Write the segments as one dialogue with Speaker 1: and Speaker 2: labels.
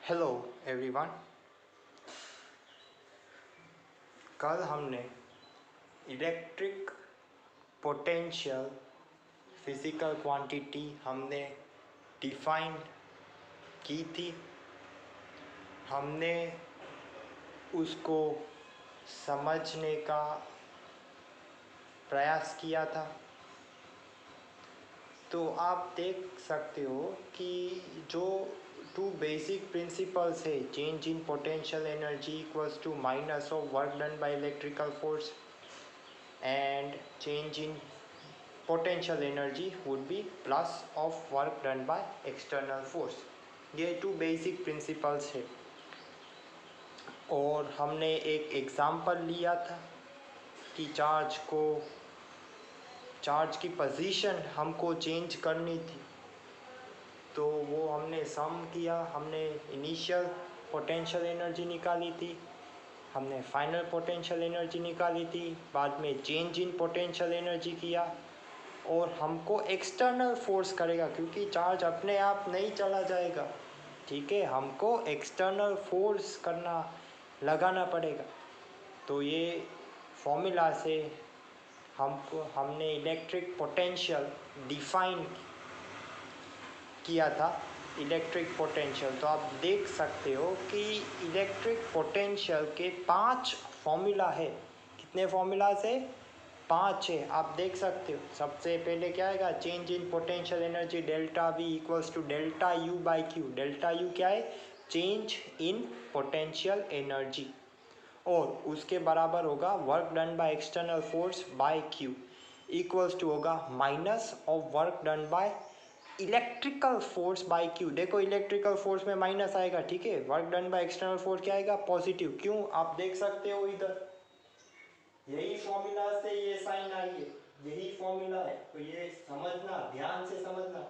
Speaker 1: Hello everyone. कल हमने electric potential physical quantity हमने डिफाइन की थी। हमने उसको समझने का प्रयास किया था। तो आप देख सकते हो कि जो टू बेसिक प्रिंसिपल्स है, change in potential energy equals to minus of work done by electrical force and change in potential energy would be plus of work done by external force। ये टू बेसिक प्रिंसिपल्स है। और हमने एक example लिया था कि charge की position हमको चेंज करनी थी, तो वो हमने सम किया। हमने इनिशियल पोटेंशियल एनर्जी निकाली थी, हमने फाइनल पोटेंशियल एनर्जी निकाली थी, बाद में चेंज इन पोटेंशियल एनर्जी किया। और हमको एक्सटर्नल फोर्स करेगा, क्योंकि चार्ज अपने आप नहीं चला जाएगा, ठीक है, हमको एक्सटर्नल फोर्स लगाना पड़ेगा। तो ये फॉर्मूला से हमने इलेक्ट्रिक पोटेंशियल डिफाइन किया था। इलेक्ट्रिक पोटेंशियल, तो आप देख सकते हो कि इलेक्ट्रिक पोटेंशियल के 5 फॉर्मूला है। कितने फॉर्मूलाज है? 5 है। आप देख सकते हो। सबसे पहले क्या आएगा? Change in potential energy delta V equals to delta U by Q. Delta U क्या है? Change in potential energy. और उसके बराबर होगा work done by external force by Q equals to होगा minus of work done by electrical force by Q. देखो electrical force में minus आएगा, ठीक है। Work done by external force क्या आएगा? पॉजिटिव। क्यों? आप देख सकते हो इधर, यही फॉर्मूला से ये साइन आई है, यही फॉर्मूला है। तो ये समझना, ध्यान से समझना।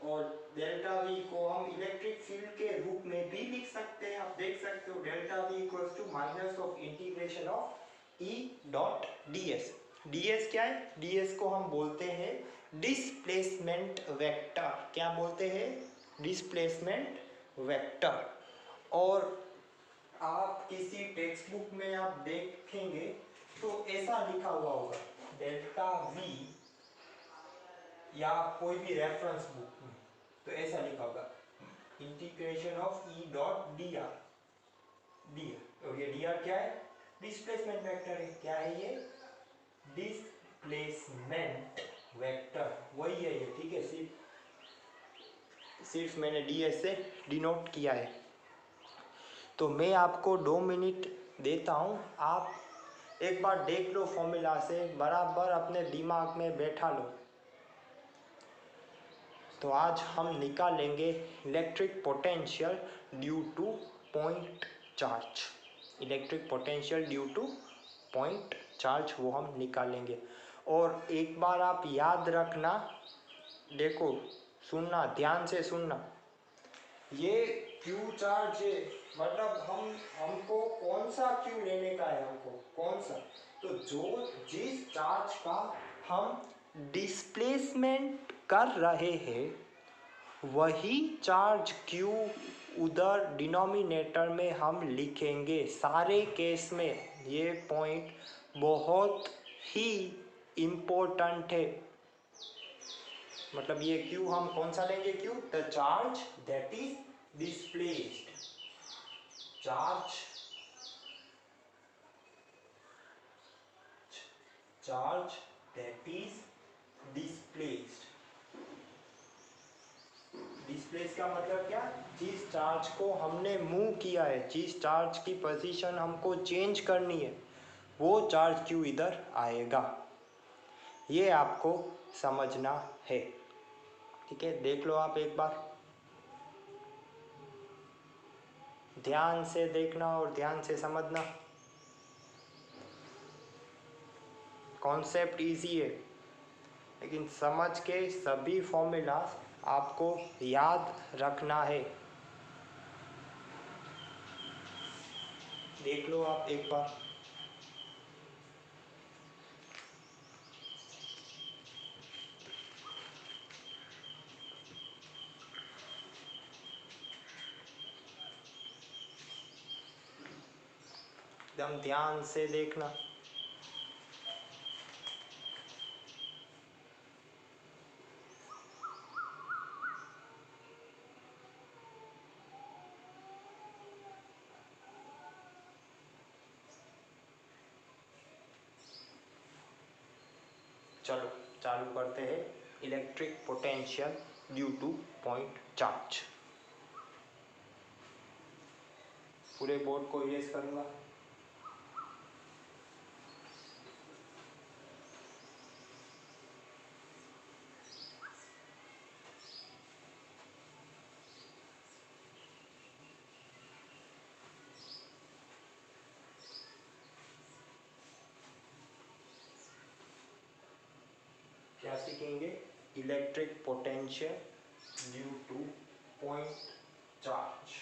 Speaker 1: और डेल्टा वी को हम इलेक्ट्रिक फील्ड के रूप में भी लिख सकते हैं। आप देख सकते हो delta V equals to minus of integration of E dot D S. D S क्या है? डी एस को हम बोलते हैं डिस्प्लेसमेंट वेक्टर। क्या बोलते हैं? Displacement vector. और आप किसी टेक्स्ट बुक में आप देखेंगे तो ऐसा लिखा हुआ होगा डेल्टा वी, या कोई भी रेफरेंस बुक में तो ऐसा लिखा होगा integration of E dot D R. और ये डी आर क्या है? डिस्प्लेसमेंट वेक्टर है। क्या है ये? डिस्प्लेसमेंट वेक्टर, वही है ये, ठीक है। सिर्फ मैंने डी एस से डिनोट किया है। तो मैं आपको 2 मिनट देता हूँ, आप एक बार देख लो, फॉर्मूला से बराबर अपने दिमाग में बैठा लो। तो आज हम निकालेंगे electric potential due two point charge. Electric potential due two point charge वो हम निकालेंगे। और एक बार आप याद रखना, देखो सुनना, ध्यान से सुनना, ये क्यू चार्ज है, मतलब हमको कौन सा क्यू लेने का है, हमको कौन सा। तो जिस चार्ज का हम डिस्प्लेसमेंट कर रहे हैं वही चार्ज क्यू उधर डिनोमिनेटर में हम लिखेंगे। सारे केस में ये पॉइंट बहुत ही इम्पोर्टेंट है। मतलब ये क्यू हम कौन सा लेंगे? Q the charge that is displaced. Charge that is displaced. Displace का मतलब क्या? जिस चार्ज को हमने मूव किया है, जिस चार्ज की पोजीशन हमको चेंज करनी है, वो चार्ज क्यू इधर आएगा। ये आपको समझना है, ठीक है। देख लो आप एक बार, ध्यान से देखना और ध्यान से समझना। कॉन्सेप्ट इजी है, लेकिन समझ के सभी फॉर्मूलाज आपको याद रखना है। देख लो आप एक बार। एकदम ध्यान से देखना। चलो चालू करते हैं। Electric potential due two point charge. पूरे बोर्ड को इरेज करूंगा। क्या सीखेंगे? Electric potential due two point charge.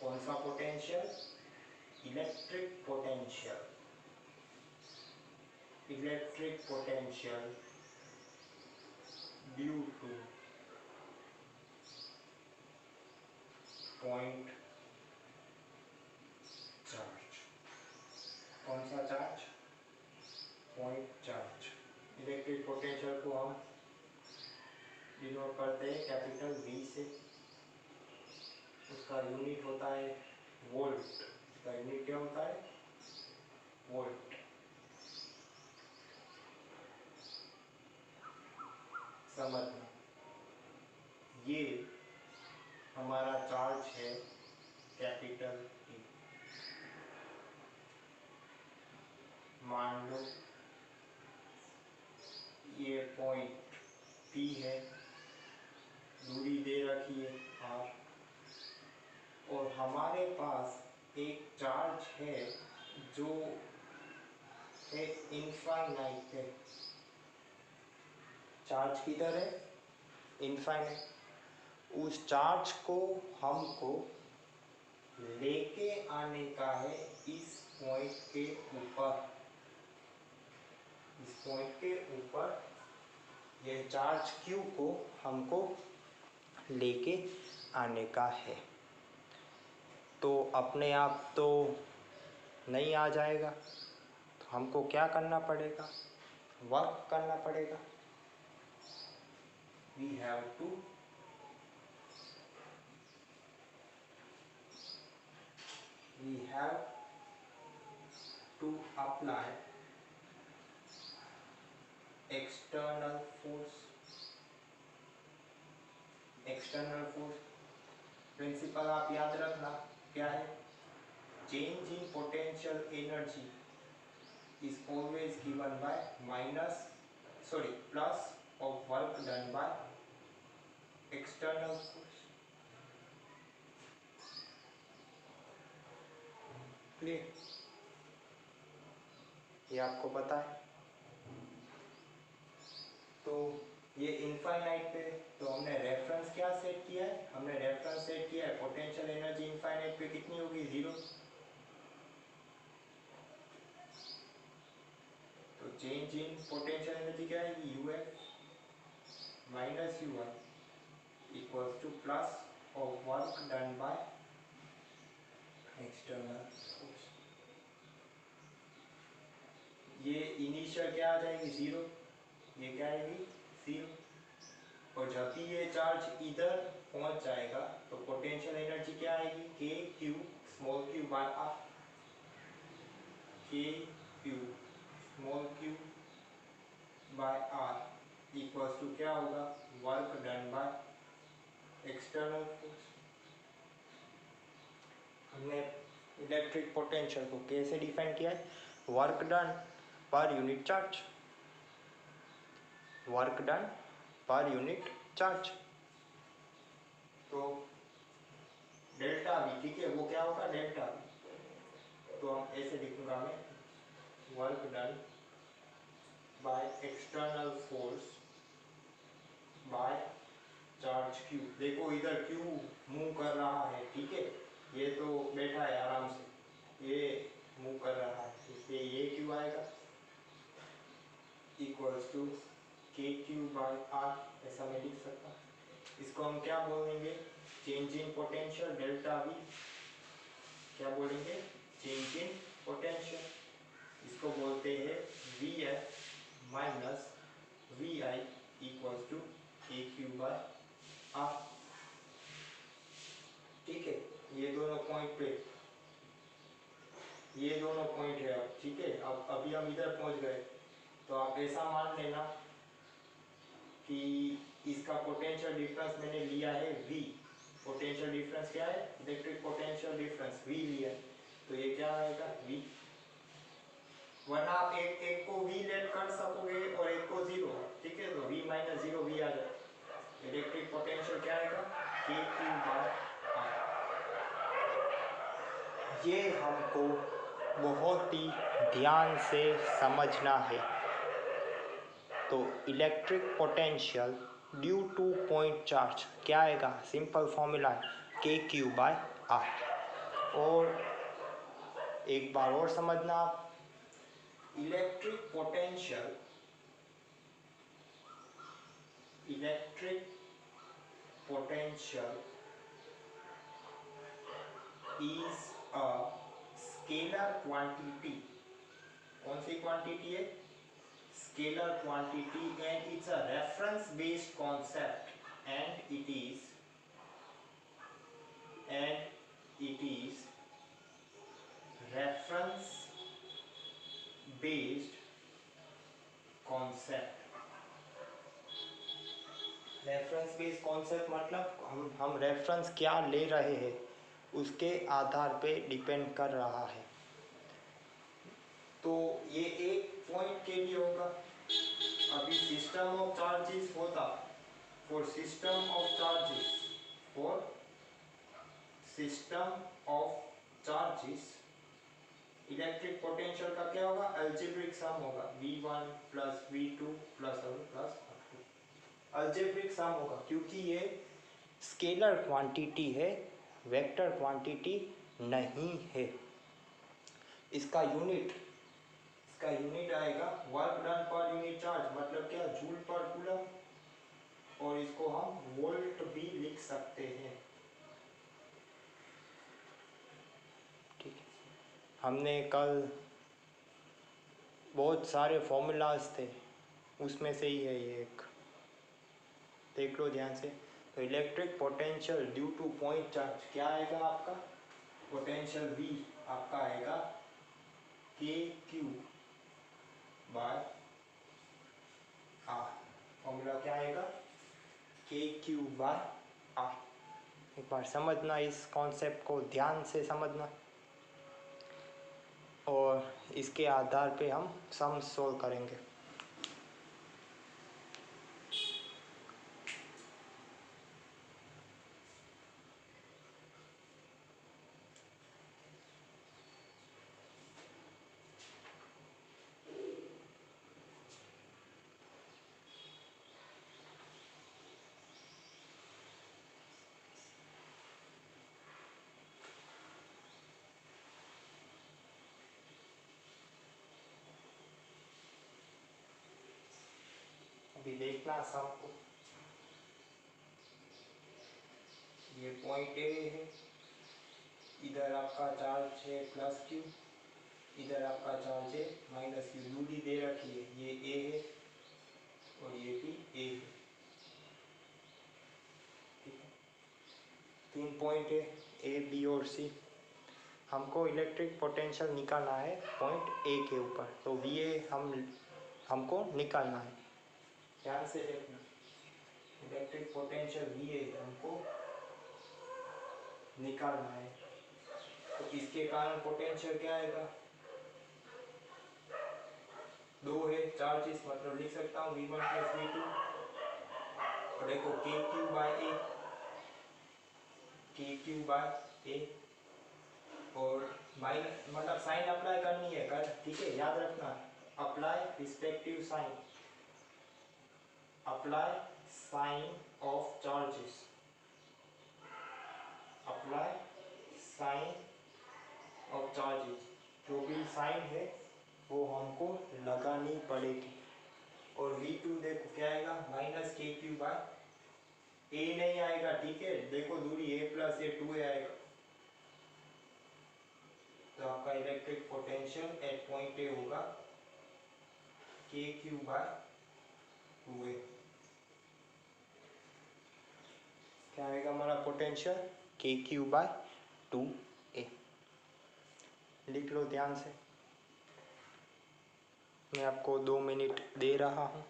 Speaker 1: कौन सा potential? Electric potential. Electric potential due two point charge. कौन सा charge? Point charge. Electric potential को हम डिनोट करते हैं कैपिटल V से। उसका यूनिट होता है वोल्ट। उसका यूनिट क्या होता है? वोल्ट। समझना, ये हमारा चार्ज है कैपिटल T। मान लो ये पॉइंट P है, दूरी दे रखी है R, और हमारे पास एक चार्ज है जो है इनफाइनाइट है। चार्ज किधर है? इनफाइनाइट। उस चार्ज को हमको लेके आने का है इस पॉइंट के ऊपर। इस पॉइंट के ऊपर ये चार्ज Q को हमको लेके आने का है। तो अपने आप तो नहीं आ जाएगा, तो हमको क्या करना पड़ेगा? वर्क करना पड़ेगा। We have to apply external force। External force principle आप याद रखना, क्या है? Change in potential energy is always given by plus of work done by external force। Clear? ये आपको पता है। तो ये इनफाइनाइट पे, तो हमने रेफरेंस क्या सेट किया है? हमने रेफरेंस सेट किया है पोटेंशियल एनर्जी इनफाइनाइट पे कितनी होगी? 0। तो चेंज इन पोटेंशियल एनर्जी क्या है? UF minus U1 equals two plus of work done by external force. ये इनिशियल क्या आ जाएगी? 0। ये क्या आएगी? 0। और जब भी ये चार्ज इधर पहुंच जाएगा तो पोटेंशियल एनर्जी क्या आएगी? KQ small q by R। KQ small q by R equals to क्या होगा? Work done by external force. हमने इलेक्ट्रिक पोटेंशियल को कैसे डिफाइन किया है? Work done per unit charge. Work done per unit charge. तो डेल्टा V, ठीक है, वो क्या होगा? Delta V। तो हम ऐसे लिखूंगा मैं, work done by external force by charge Q। देखो इधर Q मूव कर रहा है, ठीक है, ये तो बैठा है आराम से, ये मूव कर रहा है, इसलिए ये Q आएगा equals to KQ by R। ऐसा मैं लिख सकता हूँ। इसको हम क्या बोलेंगे? Change in potential delta V। क्या बोलेंगे? चेंज इन पोटेंशियल, इसको बोलते हैं V F minus V I equals to A Q by R. ठीक है, ये दोनों पॉइंट पे, ये दोनों पॉइंट है अब। ठीक है, अब अभी हम इधर पहुंच गए, तो आप ऐसा मान लेना कि इसका पोटेंशियल डिफरेंस मैंने लिया है v। पोटेंशियल डिफरेंस क्या है? इलेक्ट्रिक पोटेंशियल डिफरेंस v लिया है, तो ये क्या आएगा v। वरना आप एक को v लेट कर सकोगे और एक को जीरो। ठीक है, तो v माइनस जीरो v आ जाए। इलेक्ट्रिक पोटेंशियल क्या आएगा? k Q bar r। ये हमको बहुत ही ध्यान से समझना है। तो electric potential due two point charge क्या आएगा? सिंपल फॉर्मूला के क्यू बाय आर। और एक बार और समझना आप, electric potential is a scalar quantity. कौन सी क्वांटिटी है? Scalar quantity, and it's a reference based concept, and it is reference based concept. Reference based concept मतलब हम रेफरेंस क्या ले रहे हैं उसके आधार पे डिपेंड कर रहा है। तो ये एक पॉइंट के लिए होगा। अभी सिस्टम ऑफ चार्जेस होता, for system of charges electric potential का क्या होगा? अल्जेब्रिक सम होगा, v1 plus v2 plus plus algebraic sum होगा, क्योंकि ये स्केलर क्वांटिटी है, वेक्टर क्वांटिटी नहीं है। इसका यूनिट आएगा work done per unit charge, मतलब क्या? जूल पर कूलम, और इसको हम वोल्ट भी लिख सकते हैं। ठीक है, हमने कल बहुत सारे फॉर्मूलाज थे, उसमें से ही है ये एक, देख लो ध्यान से। तो electric potential due two point charge क्या आएगा आपका? पोटेंशियल V आपका आएगा के क्यू बाय आर। फॉर्मूला क्या आएगा? के क्यू बाय आर। एक बार समझना, इस कॉन्सेप्ट को ध्यान से समझना, और इसके आधार पे हम सम सोल्व करेंगे। अभी देखना सबको, ये पॉइंट ए है, इधर आपका चार्ज है प्लस क्यू, इधर आपका चार्ज है माइनस क्यू। दूरी दे रखी है, ये ए है और ये भी ए है। ठीक है, 3 पॉइंट है ए, बी और सी। हमको इलेक्ट्रिक पोटेंशियल निकालना है पॉइंट ए के ऊपर, तो वी ए हमको निकालना है। ध्यान से देखना, इलेक्ट्रिक पोटेंशियल वी ए हमको निकालना है। तो इसके कारण पोटेंशियल क्या आएगा? 2 है चार्जेस, मतलब लिख सकता हूँ v1 प्लस v2, और देखो के क्यू बाय ए, और माइनस मतलब साइन अप्लाई करनी है कर। ठीक है, याद रखना, apply respective sign, apply sign of charges, apply sign of charges, जो भी साइन है वो हमको लगानी पड़ेगी। और v2 देखो क्या आएगा? माइनस के क्यू बाय ए नहीं आएगा। ठीक है, देखो दूरी a प्लस ए 2 आएगा, तो आपका electric potential at point A होगा के क्यू बाय 2a। क्या आएगा हमारा पोटेंशियल के क्यू बाय 2a। लिख लो ध्यान से, मैं आपको 2 मिनट दे रहा हूँ।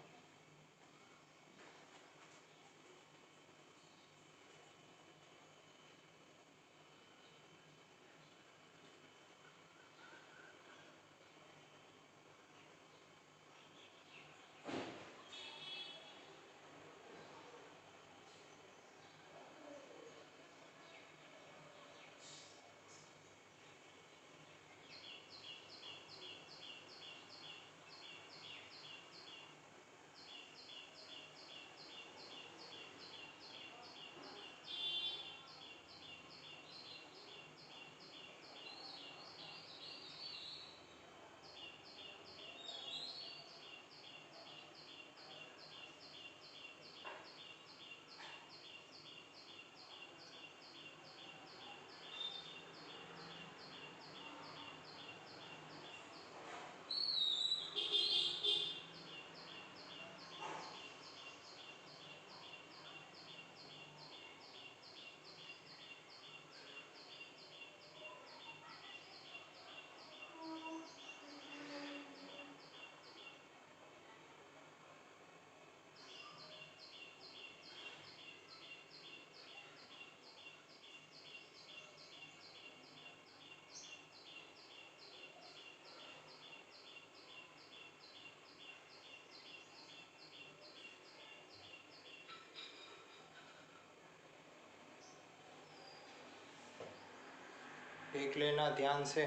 Speaker 1: देख लेना ध्यान से।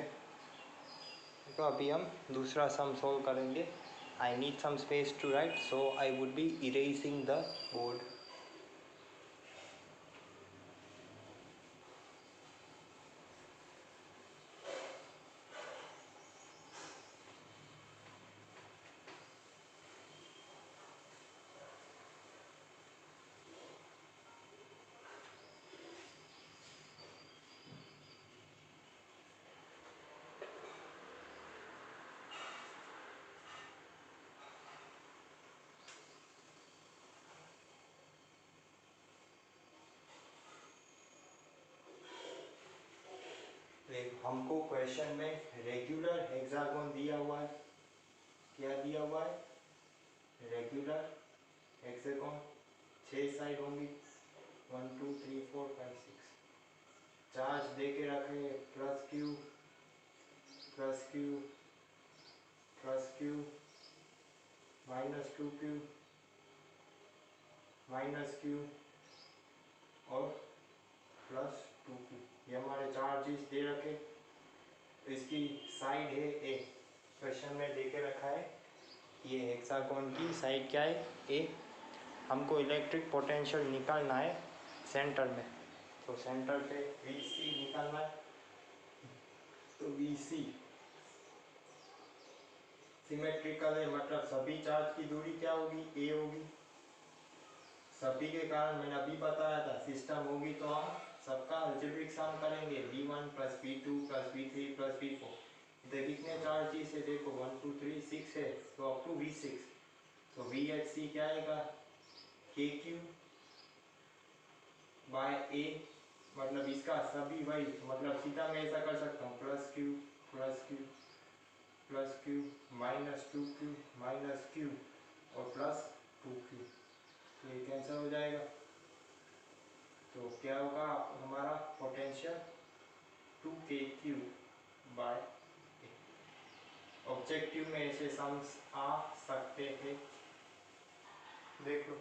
Speaker 1: तो अभी हम दूसरा सम सोल्व करेंगे। I need some space to write, so I would be erasing the board. हमको क्वेश्चन में रेगुलर हेक्सागोन दिया हुआ है। क्या दिया हुआ है? रेगुलर हेक्सागोन, 6 साइड होंगी, 1 2 3 4 5 6। चार्ज दे के रखे plus Q plus Q plus Q minus two Q minus Q और प्लस 2q। ये हमारे चार्जेस दे रखे। तो इसकी साइड है ए, क्वेश्चन में दे के रखा है ये हेक्सागोन की साइड क्या है? ए। हमको इलेक्ट्रिक पोटेंशियल निकालना है सेंटर में, तो सेंटर पे VC निकालना है। तो VC सिमेट्रिकल है, मतलब सभी चार्ज की दूरी क्या होगी? ए होगी। सभी के कारण मैंने अभी बताया था सिस्टम होगी तो हम सबका अलजेब्रिक सम करेंगे, V1 plus V2 plus V3 plus V4। इधर कितने चार्जेस है देखो, 1 2 3 6 है, तो अप टू V6। तो VHC क्या आएगा? KQ बाय A, मतलब इसका सभी वही, मतलब सीधा मैं ऐसा कर सकता हूँ plus Q plus Q plus Q minus 2q minus Q और प्लस 2q। तो ये कैंसिल हो जाएगा। तो क्या होगा हमारा पोटेंशियल? 2kq बाय ए। ऑब्जेक्टिव में ऐसे सम्स आ सकते हैं, देख लो।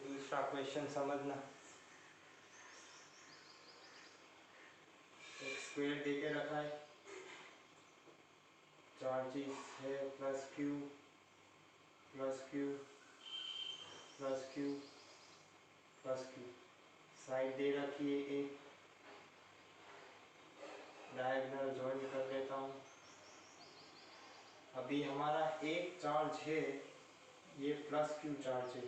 Speaker 1: दूसरा क्वेश्चन समझना। एक स्क्वायर दे के रखा है, चार्जेस है plus Q plus Q plus Q, side दे रखी है एक, डायगोनल ज्वाइन कर लेता हूँ। अभी हमारा एक चार्ज है, ये प्लस क्यू चार्ज है,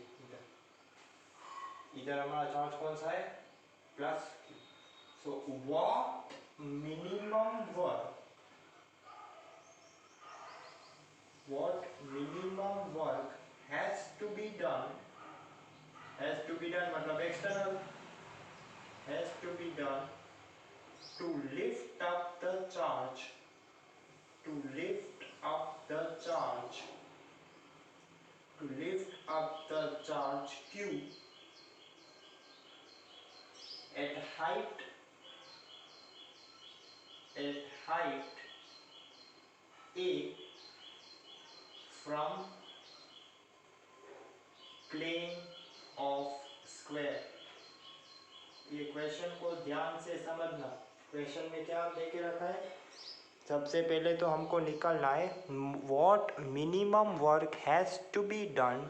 Speaker 1: इधर हमारा चार्ज कौन सा है, plus Q. So what minimum work, what minimum work has to be done मतलब external has to be done to lift up the charge, to lift up the charge, to lift up the charge q at height a from plane of square। ये question को ध्यान से समझना, question में क्या दे के रखा है। सबसे पहले तो हमको निकालना है what minimum work has to be done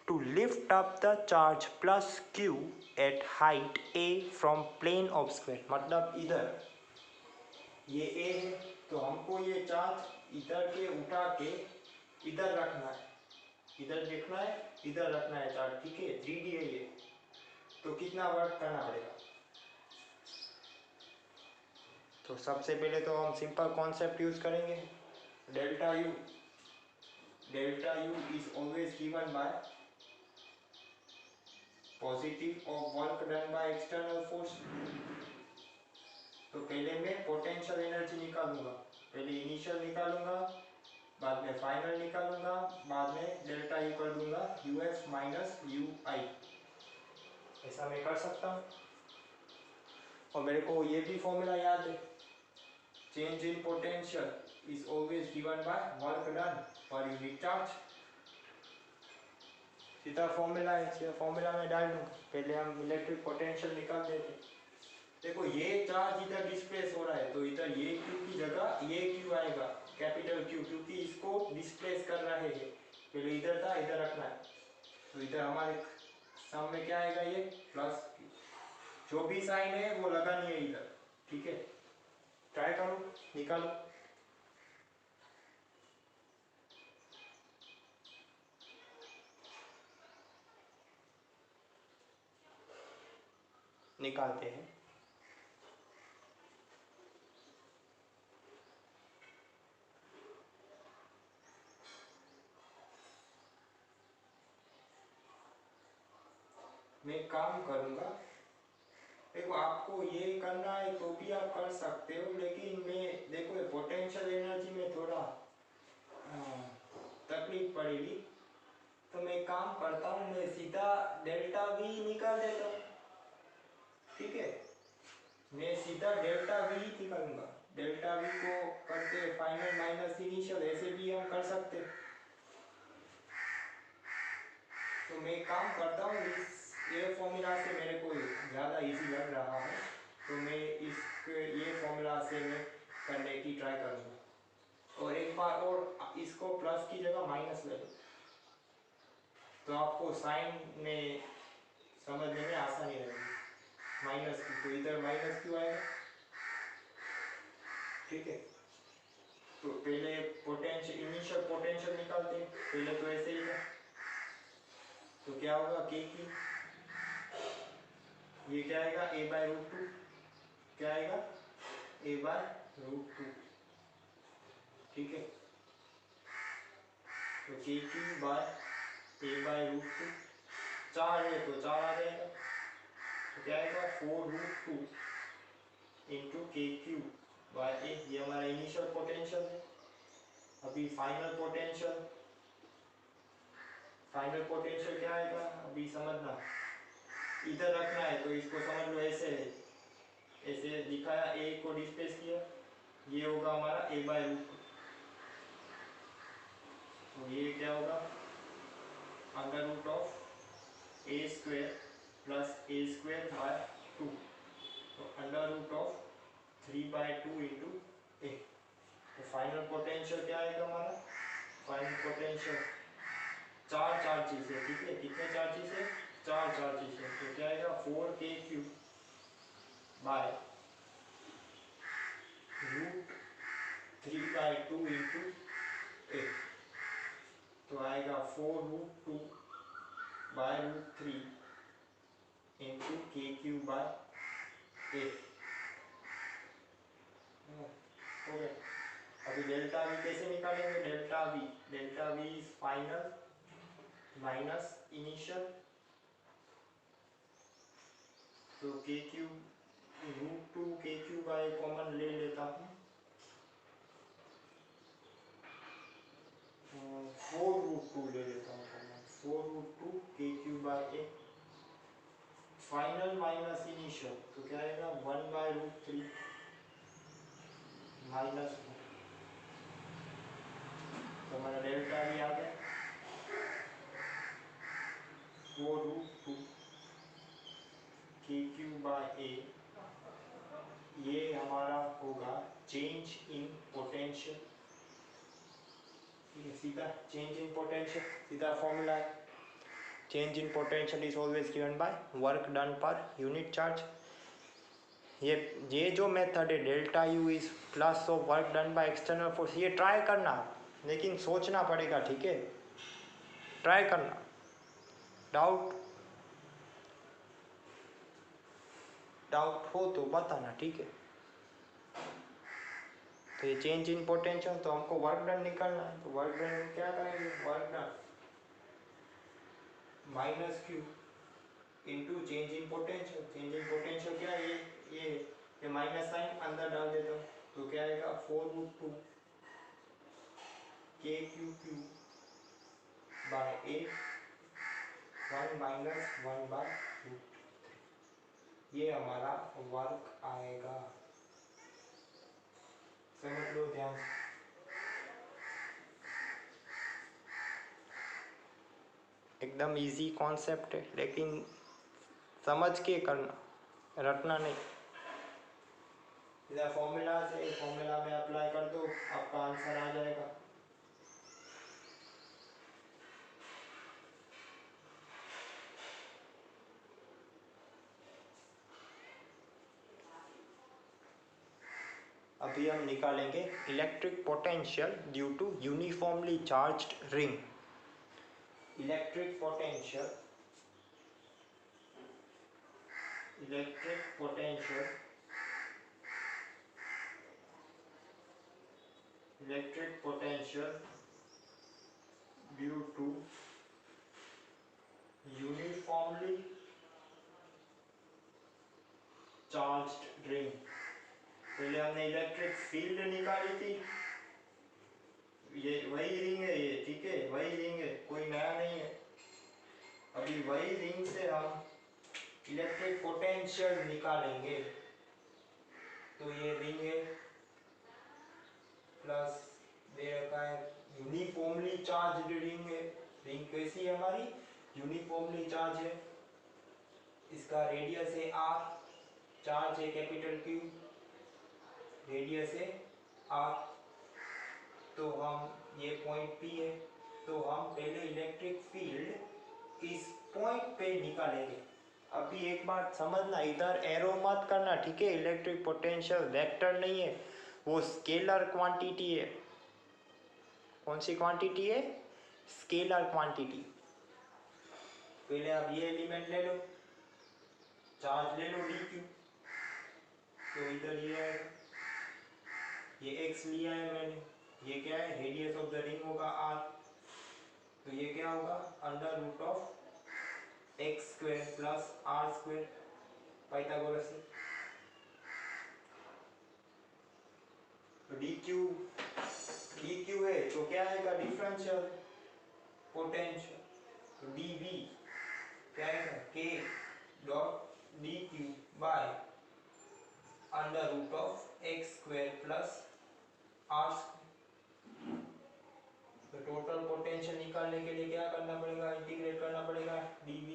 Speaker 1: to lift up the charge plus Q at height A from plane of square. मतलब इधर ये ए है तो हमको ये चार्ज इधर के उठा के इधर रखना है, इधर देखना है, इधर रखना है चार्ज, ठीक है। 3D है ये, तो कितना वर्क करना पड़ेगा। तो सबसे पहले तो हम सिंपल कॉन्सेप्ट यूज करेंगे, delta U is always given by positive of work done by external force. तो पहले मैं पोटेंशियल एनर्जी निकालूंगा, पहले इनिशियल निकालूंगा, बाद में फाइनल निकालूंगा, बाद में डेल्टा यू कर दूंगा यूएफ माइनस यू आई। ऐसा मैं कर सकता हूँ। और मेरे को ये भी फॉर्मूला याद है, change in potential is always given by work done per unit charge. सीधा फॉर्मूला है, सीधा फॉर्मूला में डाल दूँ। पहले हम इलेक्ट्रिक पोटेंशियल निकाल देते। देखो ये चार्ज इधर डिस्प्लेस हो रहा है तो इधर ये क्यू की जगह ये क्यू आएगा, कैपिटल क्यू, क्योंकि इसको डिस्प्लेस कर रहे हैं। पहले इधर था, इधर रखना है, तो इधर हमारे सम में क्या आएगा, ये प्लस क्यू। जो भी साइन है वो लगानी है इधर, ठीक है। ट्राई करो, निकालो। निकालते हैं। मैं काम करूंगा, देखो आपको ये करना है तो भी आप कर सकते हो, लेकिन मैं देखो पोटेंशियल एनर्जी में थोड़ा तकलीफ पड़ेगी। तो मैं काम करता हूँ, मैं सीधा डेल्टा वी निकाल देता हूँ, ठीक है। मैं सीधा डेल्टा वी निकालूंगा, डेल्टा वी को करते फाइनल माइनस इनिशियल, ऐसे भी हम कर सकते। तो मैं काम करता हूँ, ये फॉर्मूला से मेरे को ज़्यादा इजी लग रहा है, तो मैं ये फॉर्मूला से मैं करने की ट्राई करूँगा। और एक बार और इसको प्लस की जगह माइनस ले लो, तो आपको साइन में समझने में आसानी रहेगी। माइनस क्यू, तो इधर माइनस क्यू आएगा, ठीक है। तो पहले पोटेंशियल, इनिशियल पोटेंशियल निकालते हैं, पहले तो ऐसे ही था। तो क्या होगा, के क्यू, ये क्या आएगा, ए बाय रूट टू, क्या आएगा, ए बाय रूट टू, ठीक है। तो K Q by A by root two, 4 है तो 4 आ जाएगा, तो क्या आएगा 4 रूट टू इंटू के क्यू बाय ए। ये हमारा इनिशियल पोटेंशियल है। अभी फाइनल पोटेंशियल, फाइनल पोटेंशियल क्या आएगा, अभी समझना, इधर रखना है तो इसको समझ लो, ऐसे है, ऐसे दिखाया, ए को डिस्प्लेस किया, ये होगा हमारा ए बाय रूट टू। तो ये क्या होगा, under root of A square plus A square by 2, तो under root of 3/2 into A. तो फाइनल पोटेंशियल क्या आएगा हमारा, फाइनल पोटेंशियल चार चार्जेस है, ठीक है, कितने चार्जेस है, चार चार्जेस है, तो क्या आएगा 4k³ बाय √3/2 इंटू ए, तो आएगा 4√2 बाय √3 इंटू k³ बाय ए। हो गया। अभी डेल्टा वी कैसे निकालेंगे, delta we is final minus initial, तो k³ √2 k³ बाय कॉमन ले लेता हूँ, 4√2 ले लेता हूँ कॉमन, 4√2 k³ बाय ए, फाइनल माइनस इनिशियल, तो क्या आएगा 1/√3 माइनस, तो हमारा डेल्टा भी आ गया 4√2 k³ बाय ए, ये हमारा होगा चेंज इन पोटेंशियल, सीधा चेंज इन पोटेंशियल, सीधा फॉर्मूला है, change in potential is always given by work done per unit charge. ये जो मेथड है delta U is plus of work done by external force, ये ट्राई करना, लेकिन सोचना पड़ेगा, ठीक है, ट्राई करना, डाउट हो तो बताना, ठीक है। तो ये चेंज इन पोटेंशियल, तो हमको वर्क डन निकालना है, तो वर्क डन क्या करेंगे, work done minus Q into change in potential, change in potential क्या है, ये माइनस साइन अंदर डाल देता हूँ, तो क्या आएगा 4√2 k³ बाय ए 1 माइनस 1/√3, ये हमारा वर्क आएगा, समझ लो ध्यान से। एकदम इजी कॉन्सेप्ट है, लेकिन समझ के करना, रटना नहीं। इधर फॉर्मूला से, फॉर्मूला में अप्लाई कर दो, आपका आंसर आ जाएगा। अभी हम निकालेंगे electric potential due to uniformly charged ring. Electric potential due to uniformly charged ring. पहले हमने इलेक्ट्रिक फील्ड निकाली थी, ये वही रिंग है, ये ठीक है, वही रिंग है, कोई नया नहीं है। अभी वही रिंग से हम इलेक्ट्रिक पोटेंशियल निकालेंगे, तो ये रिंग है प्लस दे रखा है यूनिफॉर्मली चार्ज्ड रिंग है। रिंग कैसी है हमारी, यूनिफॉर्मली चार्ज है, इसका रेडियस है r, चार्ज है कैपिटल Q, रेडियस है r, तो हम ये पॉइंट P है, तो हम पहले इलेक्ट्रिक फील्ड इस पॉइंट पे निकालेंगे। अभी एक बात समझना, इधर एरो मत करना, ठीक है, इलेक्ट्रिक पोटेंशियल वेक्टर नहीं है, वो स्केलर क्वांटिटी है। कौन सी क्वांटिटी है, स्केलर क्वांटिटी। पहले आप ये एलिमेंट ले लो, चार्ज ले लो dq, तो इधर ये है, ये x लिया है मैंने, ये क्या है, रेडियस ऑफ द रिंग होगा r, तो ये क्या होगा √(x² + r², पाइथागोरस से। तो dq है, तो क्या आएगा, डिफरेंशियल पोटेंशियल, तो dv क्या आएगा, k dot dq bye √(x² + r²। तो टोटल पोटेंशियल निकालने के लिए क्या करना पड़ेगा, इंटीग्रेट करना पड़ेगा dv,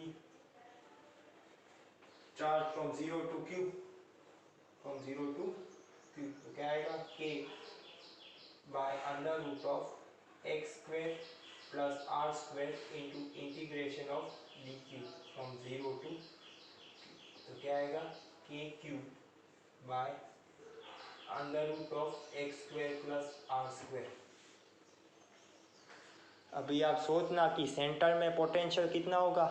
Speaker 1: charge from 0 to q, तो क्या आएगा k by √(x², plus R square into integration of D Q from 0 to, तो क्या आएगा K Q by under root of X square plus R square. अभी आप सोचना कि सेंटर में पोटेंशियल कितना होगा,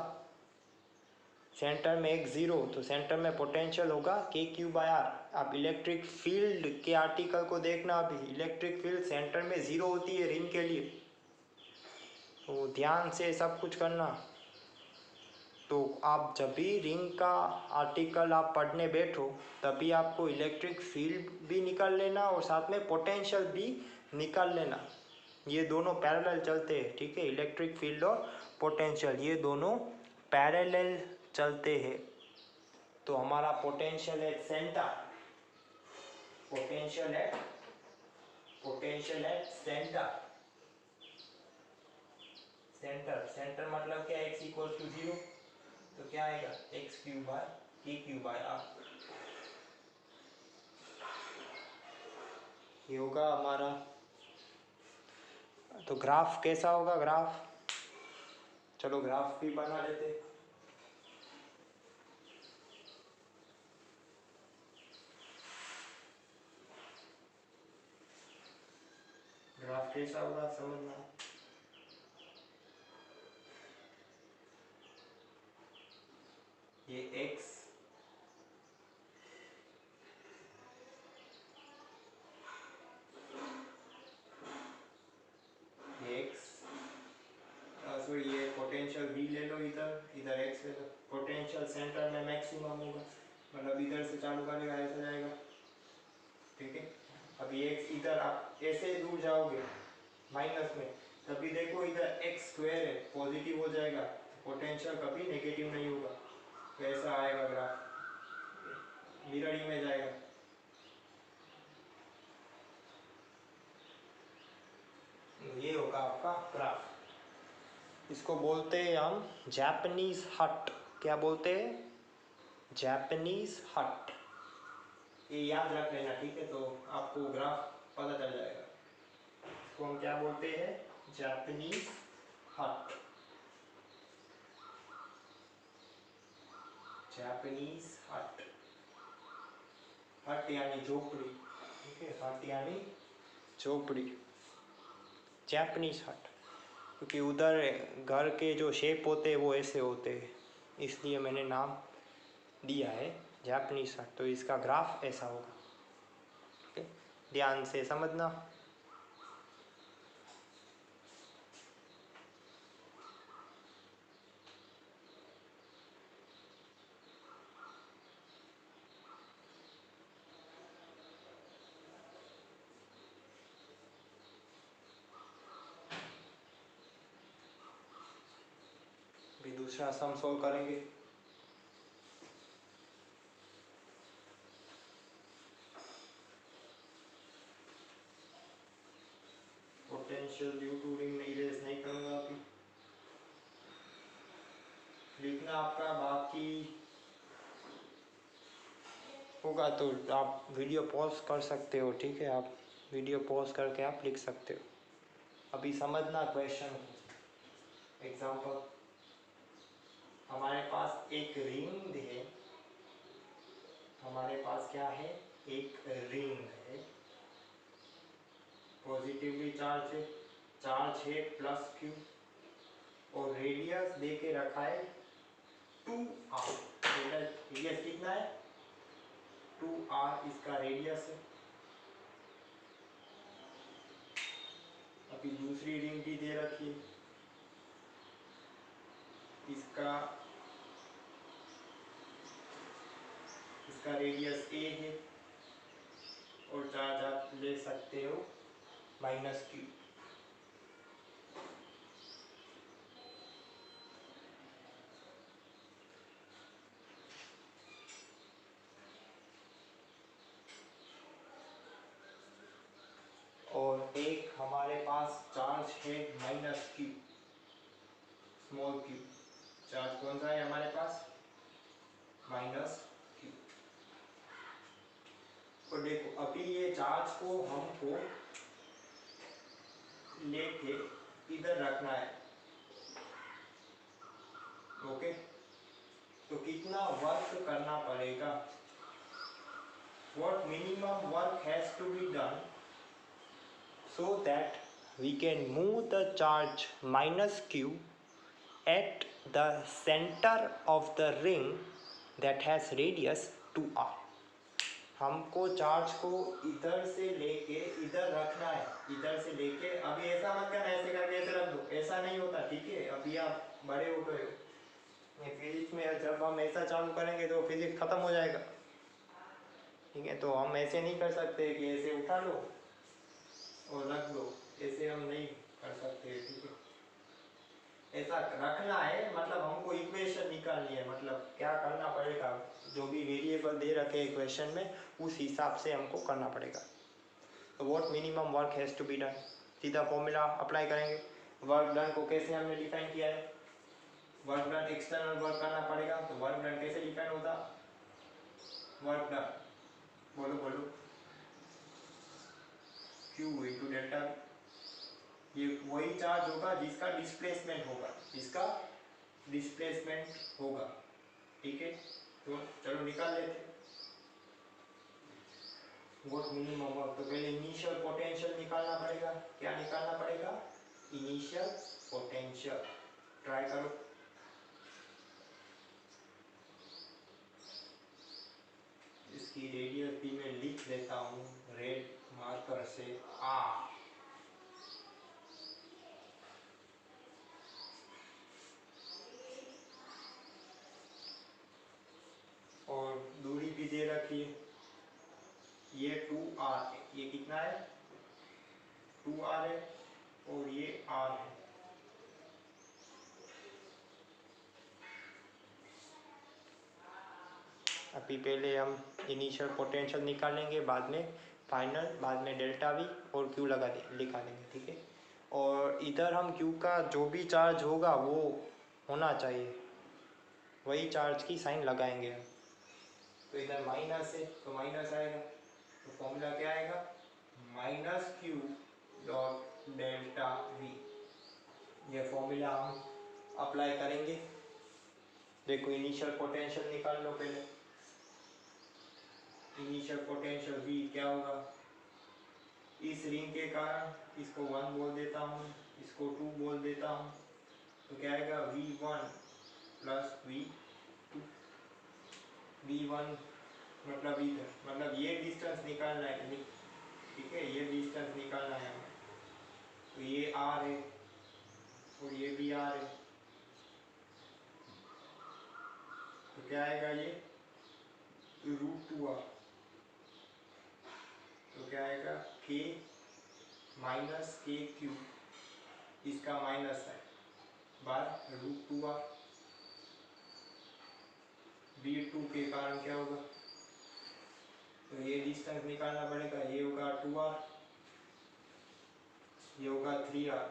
Speaker 1: सेंटर में एक जीरो, तो सेंटर में पोटेंशियल होगा के क्यू बाय आर। आप इलेक्ट्रिक फील्ड के आर्टिकल को देखना, अभी इलेक्ट्रिक फील्ड सेंटर में जीरो होती है रिंग के लिए, तो ध्यान से सब कुछ करना। तो आप जब भी रिंग का आर्टिकल आप पढ़ने बैठो तभी आपको इलेक्ट्रिक फील्ड भी निकाल लेना और साथ में पोटेंशियल भी निकाल लेना, ये दोनों पैरेलल चलते हैं, ठीक है। इलेक्ट्रिक फील्ड और पोटेंशियल ये दोनों पैरेलल चलते हैं। तो हमारा potential at centre, potential at centre, centre मतलब क्या, x इक्वल टू 0, तो क्या आएगा एक्स क्यूब बाय के क्यूब बाय आर, ये होगा हमारा। तो ग्राफ कैसा होगा, ग्राफ, चलो ग्राफ भी बना लेते। ग्राफ कैसा होगा समझना, ये x, ये x, सॉरी ये पोटेंशियल v ले लो, इधर x ले लो, पोटेंशियल सेंटर में मैक्सिमम होगा, मतलब इधर से चालू करेगा ऐसा जाएगा, ठीक है। अभी x इधर आप ऐसे दूर जाओगे माइनस में, तभी देखो इधर x स्क्वायर है, पॉजिटिव हो जाएगा, पोटेंशियल कभी नेगेटिव नहीं होगा, तो ऐसा आएगा ग्राफ, मिरर इमेज आएगा। ये होगा आपका ग्राफ, इसको बोलते हैं हम जापानीज हट, क्या बोलते हैं, जापानीज हट, ये याद रख लेना, ठीक है। तो आपको ग्राफ पता चल जाएगा, इसको हम क्या बोलते हैं, जापानीज हट, जापानीज हट, हट यानी झोपड़ी, ठीक है, हट यानी झोपड़ी, जापानीज हट, क्योंकि उधर घर के जो शेप होते हैं वो ऐसे होते हैं, इसलिए मैंने नाम दिया है जापानीज हट। तो इसका ग्राफ ऐसा होगा, ठीक है, ध्यान से समझना। भी दूसरा सम सोल्व करेंगे। पोटेंशियल ड्यू टू रिंग नहीं, रेस नहीं करूँगा अभी, लिखना आपका बाकी होगा तो आप वीडियो पॉज कर सकते हो, ठीक है, आप वीडियो पॉज करके आप लिख सकते हो। अभी समझना क्वेश्चन, एग्जांपल, हमारे पास एक रिंग है, हमारे पास क्या है, एक रिंग है, पॉजिटिवली चार्ज है प्लस क्यू, और रेडियस दे के रखा है 2r, रेडियस कितना है 2r, इसका रेडियस है। अभी दूसरी रिंग भी दे रखी है, इसका रेडियस a है, और चार्ज आप ले सकते हो -q। और एक हमारे पास चार्ज है -q, स्मॉल q, चार्ज कौन सा है हमारे पास, -q। और देखो अभी ये चार्ज को हमको लेके इधर रखना है। ओके, तो कितना वर्क करना पड़ेगा, what minimum work has to be done so that we can move the charge minus q at the center of the ring that has radius 2r। हमको चार्ज को इधर से लेके इधर रखना है, इधर से लेके, अभी ऐसा मत करना ऐसे करके ऐसे रख दो, ऐसा नहीं होता, ठीक है, अभी आप बड़े हो गए हो। फिजिक्स में जब हम ऐसा चालू करेंगे तो फिजिक्स खत्म हो जाएगा, ठीक है, तो हम ऐसे नहीं कर सकते कि ऐसे उठा लो और रख दो, ऐसे हम नहीं कर सकते, ठीक है, ऐसा रखना है, मतलब हमको इक्वेशन निकालनी है, मतलब क्या करना पड़ेगा, जो भी वेरिएबल दे रखे इक्वेशन में उस हिसाब से हमको करना पड़ेगा। तो what minimum work has to be done, सीधा फॉर्मूला अप्लाई करेंगे। वर्क डन को कैसे हमने डिफाइन किया है, वर्क डन एक्सटर्नल वर्क करना पड़ेगा, तो वर्क डन कैसे डिफाइन होता, वर्क डन बोलो बोलो Q इंटू डेल्टा, ये वही चार्ज होगा जिसका डिस्प्लेसमेंट होगा, जिसका डिस्प्लेसमेंट होगा, ठीक है, तो चलो निकाल लेते हैं। व्हाट मिनिमम वर्क, तो पहले इनिशियल पोटेंशियल निकालना पड़ेगा, क्या निकालना पड़ेगा, इनिशियल पोटेंशियल, ट्राई करो। इसकी रेडियस भी मैं लिख लेता हूँ रेड मार्कर से, आर, और दूरी भी दे रखी है, ये 2r है, ये कितना है 2r है, और ये r है। अभी पहले हम इनिशियल पोटेंशियल निकालेंगे, बाद में फाइनल, बाद में डेल्टा वी और क्यू लगा लिखा देंगे, ठीक है, और इधर हम क्यू का जो भी चार्ज होगा वो होना चाहिए, वही चार्ज की साइन लगाएंगे हम। तो इधर माइनस है तो माइनस आएगा, तो फॉर्मूला क्या आएगा, minus Q dot delta we, ये फॉर्मूला हम अप्लाई करेंगे। देखो इनिशियल पोटेंशियल निकाल लो पहले, इनिशियल पोटेंशियल V क्या होगा, इस रिंग के कारण इसको 1 बोल देता हूँ, इसको 2 बोल देता हूँ, तो क्या आएगा V1 प्लस V2, V1 मतलब इधर, मतलब ये डिस्टेंस निकालना है, ठीक है, ये डिस्टेंस निकालना है हमें, तो ये R है और ये भी R है, तो क्या आएगा ये √2R, तो क्या आएगा K माइनस के क्यू, इसका माइनस है, बाय √2R, V2 के कारण क्या होगा, तो ये डिस्टेंस निकालना पड़ेगा, ये होगा 2R, ये होगा 3R,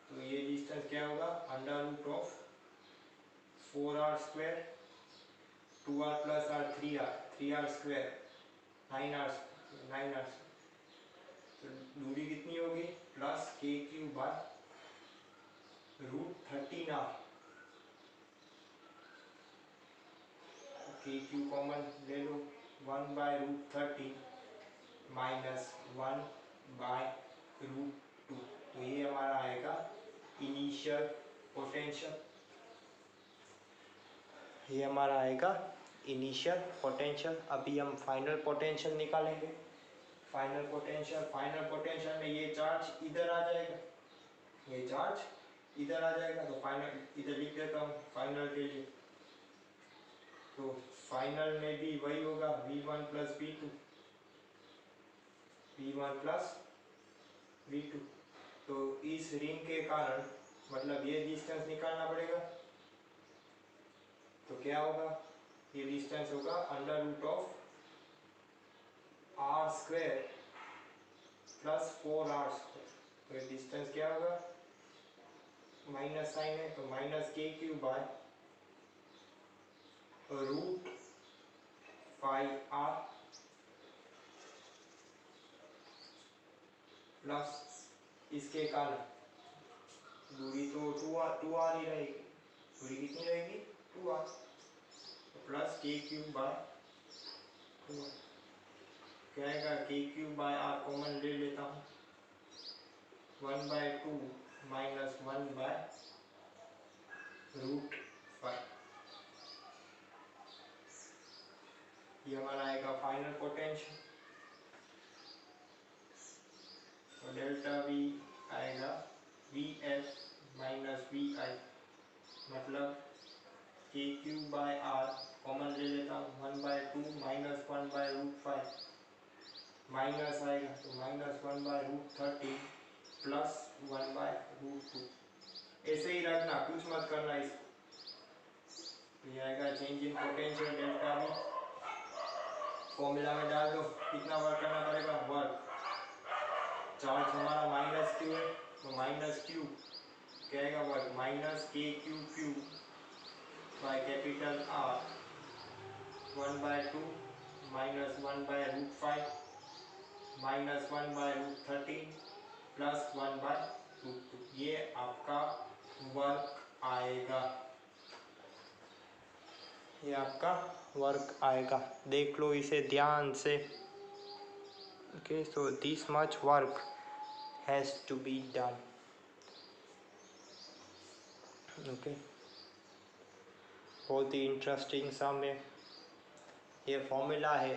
Speaker 1: तो ये डिस्टेंस क्या होगा √4R², 2R plus R 3R, 3R², 9R, तो दूरी कितनी होगी plus KQ by √13R, KQ common ले लो, 1/√13 माइनस 1/√2, तो ये हमारा आएगा इनिशियल पोटेंशियल, ये हमारा आएगा इनिशियल पोटेंशियल। अभी हम फाइनल पोटेंशियल निकालेंगे। फाइनल पोटेंशियल में ये चार्ज इधर आ जाएगा, ये चार्ज इधर आ जाएगा, तो फाइनल इधर लिख देता हूँ फाइनल के लिए, तो फाइनल में भी वही होगा V1 plus V2, V1 plus V2, तो इस रिंग के कारण मतलब ये डिस्टेंस निकालना पड़ेगा, तो क्या होगा, ये डिस्टेंस होगा √R² प्लस 4R², तो ये डिस्टेंस क्या होगा, माइनस साइन है तो minus KQ bye √5R plus इसके कारण दूरी तो 2r ही रहेगी। दूरी कितनी रहेगी? 2r। प्लस के क्यूब बाय 2r क्या आएगा? K Q bye r common ले लेता हूँ, 1/2 माइनस 1/√5। ये हमारा आएगा फाइनल पोटेंशियल। तो डेल्टा V आएगा Vf माइनस Vi, मतलब के क्यूब बाय r कॉमन ले लेता हूँ, 1/2 माइनस 1/√5 माइनस आएगा तो माइनस 1/√13 प्लस 1/√2। ऐसे ही रखना, कुछ मत करना इसको। तो ये आएगा change in potential delta V। Formula में डाल दो, कितना वर्क करना पड़ेगा? वर्क। चार्ज हमारा माइनस क्यू है तो माइनस क्यू क्या आएगा? Work minus K Q Q by capital R 1/2 minus 1/√5 minus 1/√13 plus 1/√2। ये आपका वर्क आएगा, ये आपका वर्क आएगा। देख लो इसे ध्यान से। Okay, so this much work has to be done. Okay, बहुत ही इंटरेस्टिंग सम है। ये फॉर्मूला है,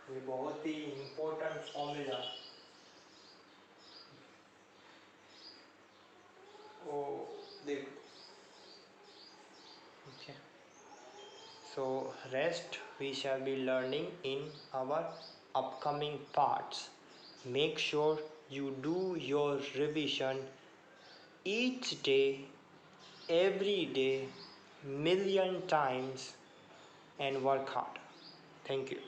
Speaker 1: ये बहुत ही इम्पोर्टेंट फॉर्मूला। ओ देखो, okay, so rest we shall be learning in our upcoming parts. Make sure you do your revision each day, every day, million times, and work hard. Thank you.